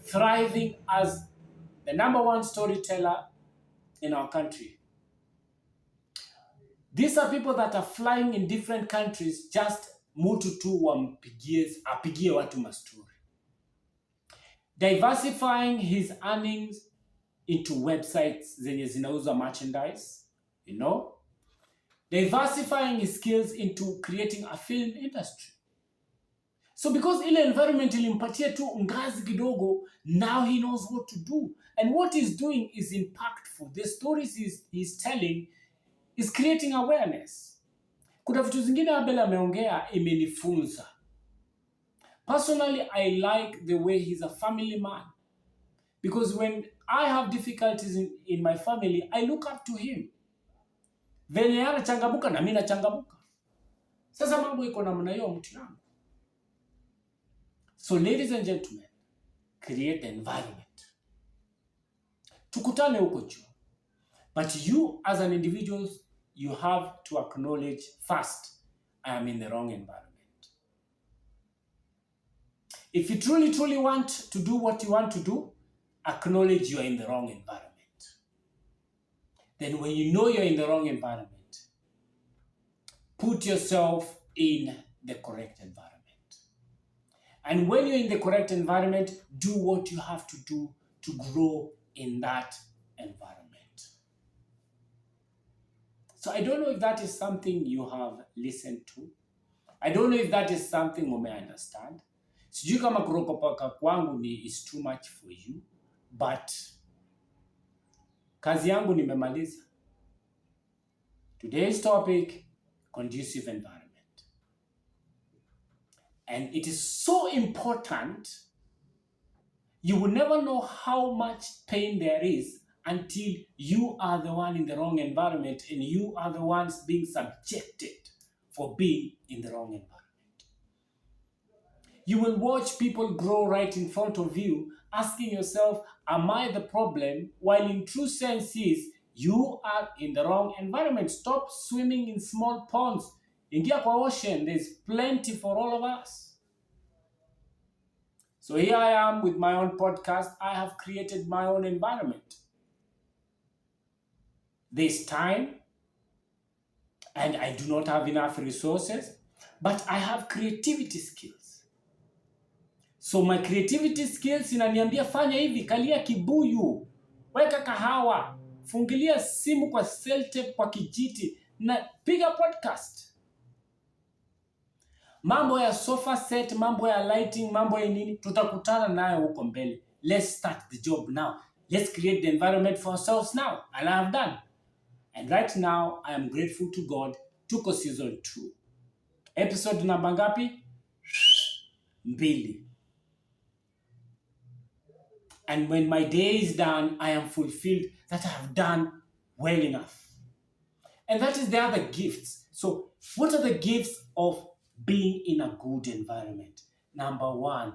thriving as the #1 storyteller in our country. These are people that are flying in different countries, just mtu tu apigie watu mastori. Diversifying his earnings into websites zenye zinauza merchandise, you know. Diversifying his skills into creating a film industry. So because ile environment ilimpatia tu ngazi kidogo, now he knows what to do. And what he's doing is impactful. The stories he's telling is creating awareness. Kuna vitu zingine Abel ameongea imenifunza. Personally, I like the way he's a family man. Because when I have difficulties in my family, I look up to him. Venye anachangamuka na mimi nachangamuka. Sasa mambo iko namna hiyo mtu yangu. So ladies and gentlemen, create the environment. Tukutane huko juu. But you as an individual, you have to acknowledge first, I am in the wrong environment. If you truly want to do what you want to do, acknowledge you are in the wrong environment. Then when you know you're in the wrong environment, put yourself in the correct environment. And when you're in the correct environment, do what you have to do to grow in that environment. So I don't know if that is something you have listened to. I don't know if that is something you may understand. Sijui kama kurokopa kwangu is too much for you, but kazi yangu nimemaliza. Today's topic, conducive environment. And it is so important. You will never know how much pain there is until you are the one in the wrong environment and you are the ones being subjected for being in the wrong environment. You will watch people grow right in front of you, asking yourself, am I the problem? While in true sense is, you are in the wrong environment. Stop swimming in small ponds. Ingia kwa ocean, there's plenty for all of us. So here I am with my own podcast. I have created my own environment. There's time, and I do not have enough resources, but I have creativity skills. So my creativity skills inaniambia fanya hivi, kalia kibuyu, weka kahawa, fungilia simu kwa cell tape kwa kijiti, na piga podcast. Mambo ya sofa set, mambo ya lighting, mambo ya nini, tutakutana nayo huko mbele. Let's start the job now. Let's create the environment for ourselves now. And I have done. And right now, I am grateful to God. Tuko season 2. Episode namba ngapi? 2. And when my day is done, I am fulfilled that I have done well enough. And that is the other gifts. So what are the gifts of being in a good environment? Number 1,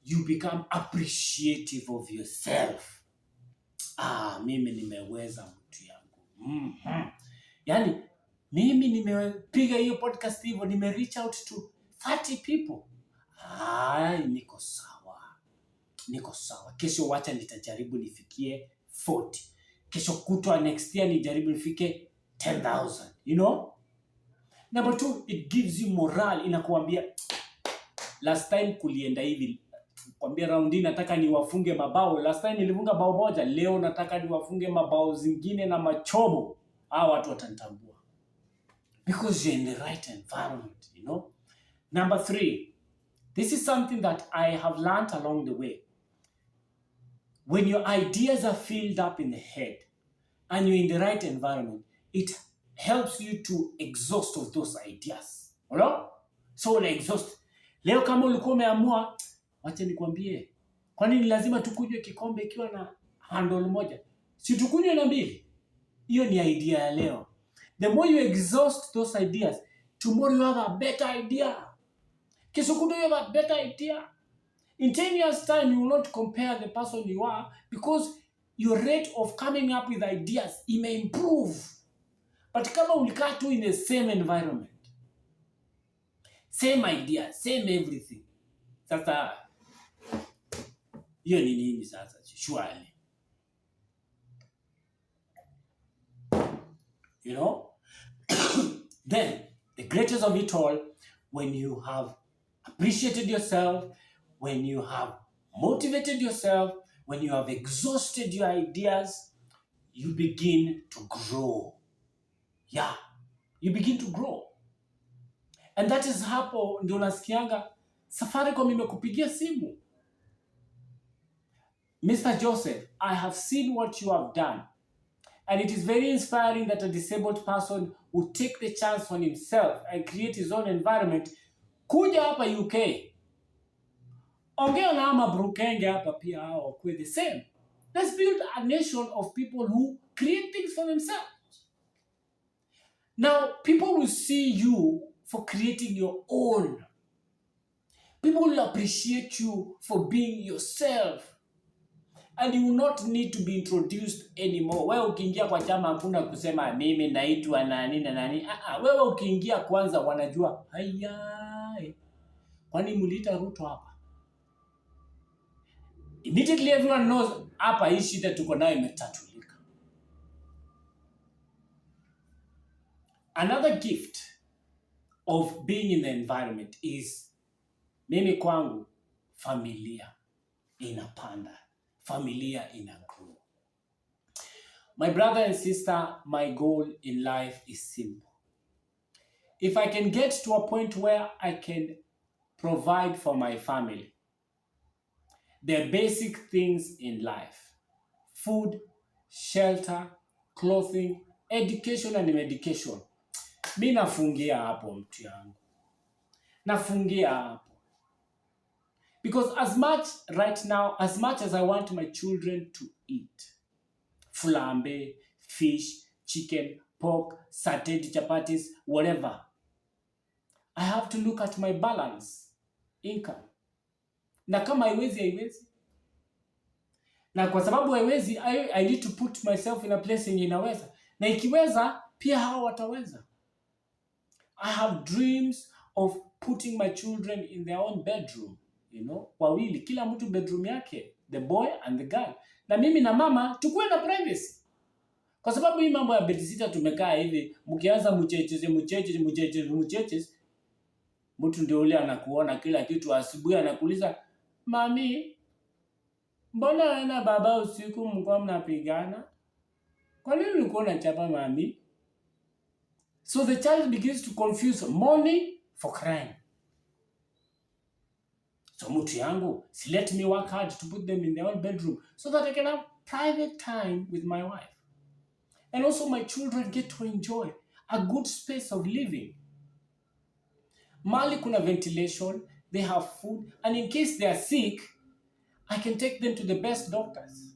you become appreciative of yourself. Mimi nimeweza mtu yangu. Yani, mimi nimepiga hiyo podcast hivyo, reach out to 30 people. Niko sawa. Kesho wacha nitajaribu nifikie 40. Kesho kutwa next year nijaribu nifike 10,000. You know? Number 2, it gives you morale. Inakuambia, last time kulienda hivi. Kwambia round hii nataka niwafunge mabao. Last time nilifunga bao moja. Leo nataka niwafunge mabao zingine na machobo. Watu watanitambua. Because you're in the right environment, you know? Number 3, this is something that I have learned along the way. When your ideas are filled up in the head and you're in the right environment, it helps you to exhaust of those ideas. Alright? So exhaust. Leo kama ulikuwa umeamua, wacha nikwambie, kwa nini lazima tukunywe kikombe ikiwa na handle moja? Si tukunywe na 2. Hiyo ni idea ya leo. The more you exhaust those ideas, tomorrow you have a better idea. Kesho kutwa you have a better idea. In 10 years time, you will not compare the person you are because your rate of coming up with ideas, it may improve. But kama ulikaa tu in the same environment, same idea, same everything. Sasa, hiyo ni nini sasa? Surely. You know? Then, the greatest of it all, when you have appreciated yourself, when you have motivated yourself, when you have exhausted your ideas, you begin to grow. Yeah, you begin to grow. And that is hapo ndio unasikianga Safaricom imekupigia simu. Mr. Joseph, I have seen what you have done. And it is very inspiring that a disabled person would take the chance on himself and create his own environment. Kuja hapa UK. Ongea na mabrukenge hapa pia hao kwa the same. Let's build a nation of people who create things for themselves. Now, people will see you for creating your own. People will appreciate you for being yourself. And you will not need to be introduced anymore. Wewe ukiingia kwa chama hakuna kusema mimi naitwa nani na nani. Wewe ukiingia kwanza wanajua, haya. Kwani mliita Ruto hapa? Immediately everyone knows hapa hii shida tuko nayo imetatulika. Another gift of being in the environment is, mimi kwangu, familia inapanda. Familia ina grow. My brother and sister, my goal in life is simple. If I can get to a point where I can provide for my family, the basic things in life, food, shelter, clothing, education and medication, mi nafungia hapo mtu yangu. Nafungia hapo. Because as much right now, as much as I want my children to eat, flambe, fish, chicken, pork, sauteed chapatis, whatever, I have to look at my balance income. Na kama haiwezi. Na kwa sababu haiwezi, I need to put myself in a place yenye inaweza. Na ikiweza, pia hao wataweza. I have dreams of putting my children in their own bedroom. You know, wawili, kila mtu bedroom yake, the boy and the girl. Na mimi na mama, tukuwe na privacy. Kwa sababu hii mambo ya bedsitter tumekaa hivi, mkianza mcheches, mtu ndio ule anakuona kila kitu, asubuhi anakuuliza, mami, mbona wewe na baba usiku mlikuwa mnapigana? Kwa nini ulikuwa unachapa mami? So the child begins to confuse money for crime. So mutu yangu, let me work hard to put them in their own bedroom so that I can have private time with my wife. And also my children get to enjoy a good space of living. Mali kuna ventilation, they have food, and in case they are sick, I can take them to the best doctors.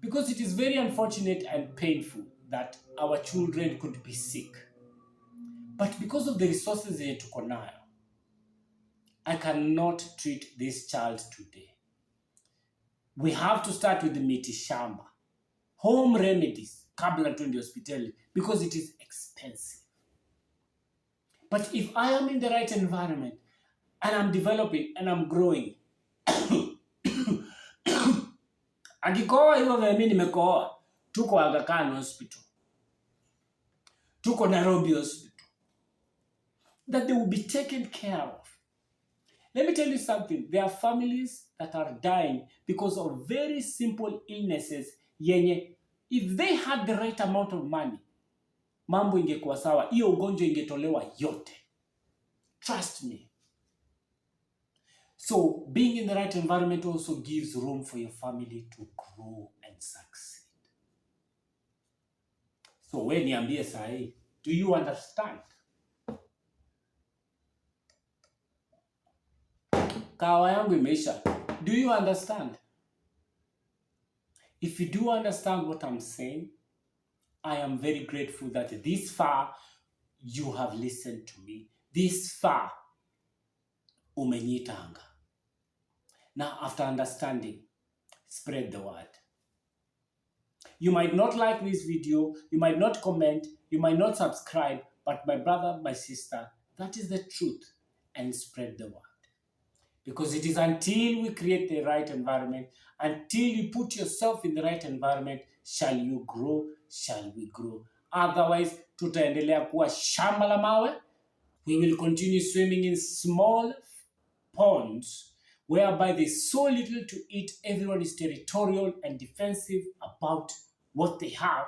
Because it is very unfortunate and painful that our children could be sick. But because of the resources yenye tuko nayo, I cannot treat this child today. We have to start with the miti shamba, home remedies, kabla tuende hospitali, because it is expensive. But if I am in the right environment, and I'm developing, and I'm growing, akikoa hivyo vya mimi nimekoa, tuko Aga Khan Hospital, tuko Nairobi Hospital, that they will be taken care of. Let me tell you something. There are families that are dying because of very simple illnesses yenye, if they had the right amount of money, mambo ingekuwa sawa, hiyo ugonjwa ingetolewa yote. Trust me. So being in the right environment also gives room for your family to grow and succeed. So we niambie sahi, do you understand? Kawa yangu imeisha. Do you understand? If you do understand what I'm saying, I am very grateful that this far you have listened to me. This far umenyitanga. Now after understanding, spread the word. You might not like this video, you might not comment, you might not subscribe, but my brother, my sister, that is the truth, and spread the word. Because it is until we create the right environment, until you put yourself in the right environment, shall you grow, shall we grow. Otherwise, tutaendelea kuwa shamba la mawe. We will continue swimming in small ponds, whereby there's so little to eat, everyone is territorial and defensive about what they have.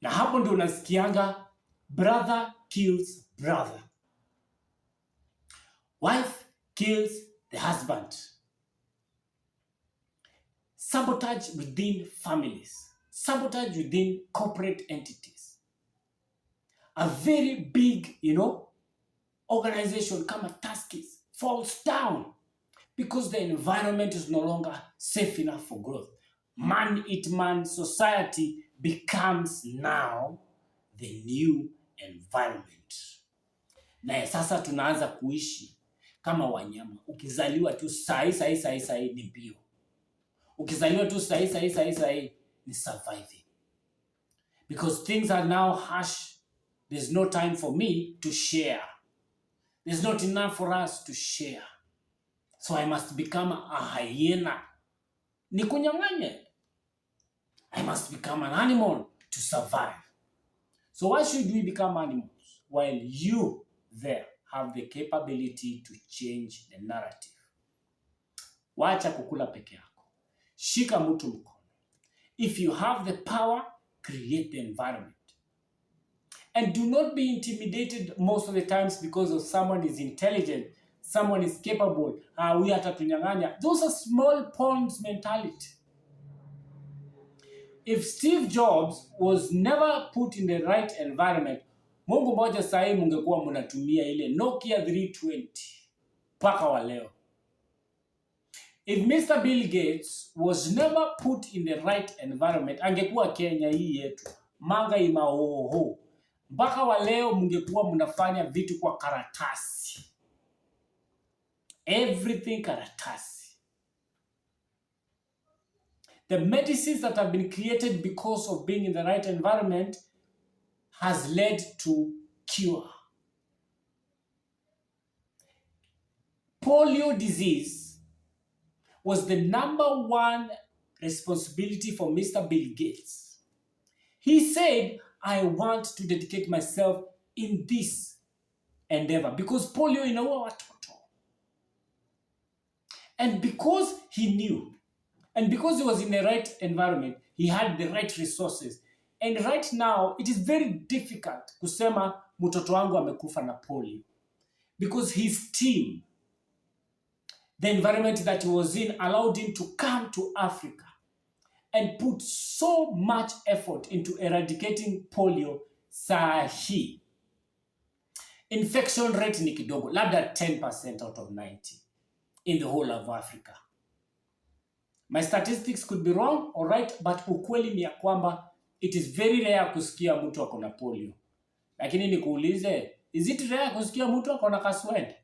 Na hapo ndio unasikianga brother kills brother. Wife kills the husband. Sabotage within families. Sabotage within corporate entities. A very big, organization kama Tuskys falls down because the environment is no longer safe enough for growth. Man-eat-man society becomes now the new environment. Na sasa tunaanza kuishi kama wanyama. Ukizaliwa tu sahi ni mbio. Ukizaliwa tu sahi ni surviving. Because things are now harsh. There's no time for me to share. There's not enough for us to share. So I must become a hyena. Nikunyang'anye. I must become an animal to survive. So why should we become animals while you there have the capability to change the narrative? Wacha kukula peke yako. Shika mtu mkono. If you have the power, create the environment. And do not be intimidated most of the times because of someone is intelligent, someone is capable. We atatunyang'anya. Those are small pawns mentality. If Steve Jobs was never put in the right environment, Mungu moja sahi mungekuwa mnatumia ile Nokia 320 mpaka wa leo. If Mr. Bill Gates was never put in the right environment, angekuwa Kenya hii yetu. Manga imahoho. Mpaka wa leo mungekuwa mnafanya vitu kwa karatasi. Everything karatasi. The medicines that have been created because of being in the right environment has led to cure. Polio disease was the #1 responsibility for Mr. Bill Gates. He said, I want to dedicate myself in this endeavor because polio inaua watoto. And because he knew, and because he was in the right environment, he had the right resources, And right now, it is very difficult kusema mtoto wangu amekufa na polio because his team, the environment that he was in, allowed him to come to Africa and put so much effort into eradicating polio. Sahi infection rate ni kidogo, labda 10% out of 90 in the whole of Africa. My statistics could be wrong or right, but ukweli ni ya kwamba it is very rare kusikia mtu ako na polio. Lakini nikuulize, is it rare kusikia mtu ako na kaswende?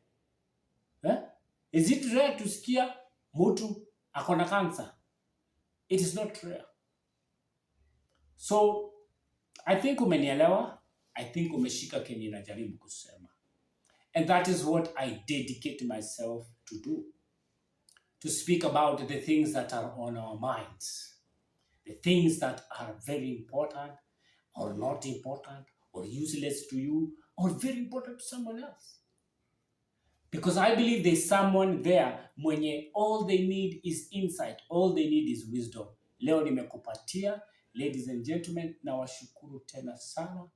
Is it rare kusikia mtu ako na cancer? It is not rare. So, I think umenielewa. I think umeshika kenye najaribu kusema. And that is what I dedicate myself to do. To speak about the things that are on our minds. The things that are very important or not important or useless to you or very important to someone else. Because I believe there's someone there mwenye all they need is insight, all they need is wisdom. Leo nimekupatia, ladies and gentlemen, nawashukuru tena sana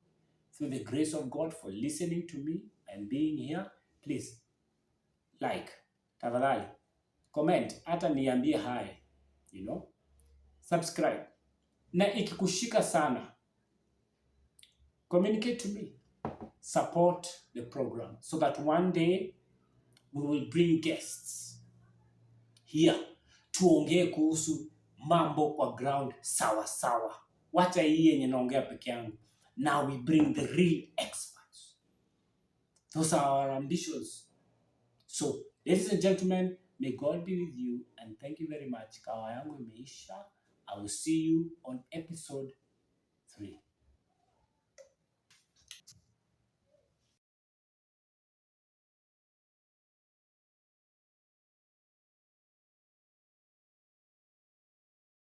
through the grace of God for listening to me and being here. Please, like, tafadhali, comment, hata niambie hi, subscribe. Na ikikushika sana, communicate to me. Support the program so that one day we will bring guests here tuongee kuhusu mambo kwa ground sawa sawa. Wacha hii yenye naongea peke yangu. Now we bring the real experts. Those are our ambitions. So, ladies and gentlemen, may God be with you and thank you very much. Kawa yangu imeisha. I will see you on episode 3.